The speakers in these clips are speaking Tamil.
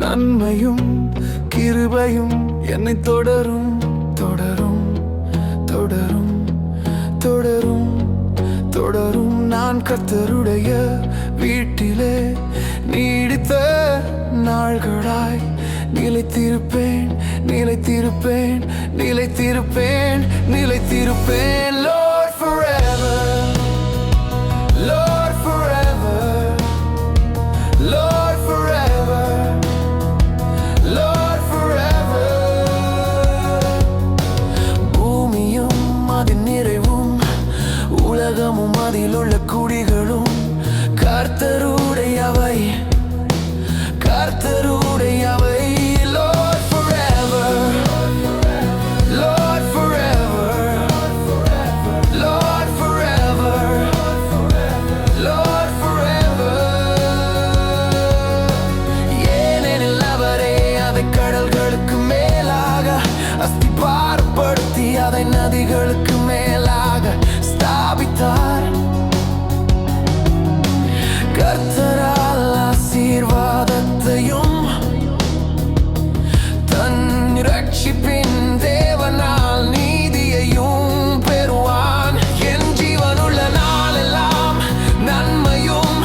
நன்மையும் கிருபையும் என்னை தொடரும் தொடரும் தொடரும் தொடரும் தொடரும். நான் கர்த்தருடைய வீட்டிலே நீடித்த நாள்களாய் நிலைத்திருப்பேன் நிலைத்திருப்பேன் நிலைத்திருப்பேன் நிலைத்திருப்பேன். Lord forever, Lord forever, Lord forever, Lord forever. பூமியும் அதின் நிறைவும் உலகமும் அதிலுள்ள குடிகளும் கர்த்தருடையவை கர்த்தருடையவை. Lord forever, Lord forever, Lord forever, Lord forever. ஏனெனில் அவரே அதை கடல்களுக்கு மேலாக அஸ்திபாரப்படுத்தி அதை நதிகளுக்கு மேலாக ஸ்தாபித்தார். கர்த்தரால் ஆசீர்வாதத்தையும் தன் இரட்சிப்பின் தேவனால் நீதியையும் பெறுவான். என் ஜீவனுள்ள நாளெல்லாம் நன்மையும்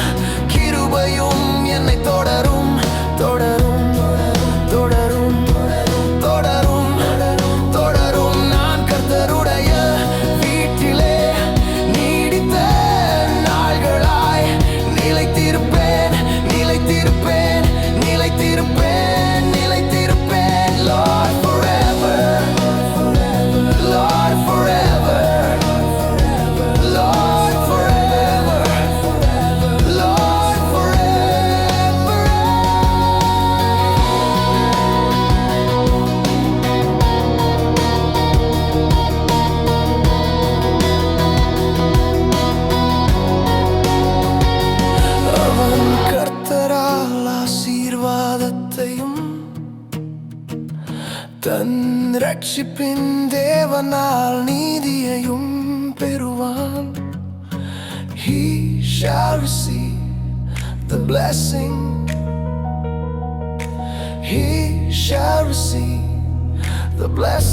கிருபையும் என்னை தொடரும் தொடரும் தொடரும் தொடரும் தொடரும். நான் கர்த்தருடைய வீட்டிலே நீடித்த நாள்களாய் நிலைத்திருப்பேன் நிலைத்திருப்பேன் நிலைத்திருப்பேன் நிலைத்திருப்பேன். Lord forever, Lord forever, Lord forever, Lord forever. அவன் கர்த்தரால் ஆசீர்வாதத்தையும் தன் இரட்சிப்பின் தேவனால் நீதியையும் பெறுவான். He shall receive the blessing, he shall receive the blessing.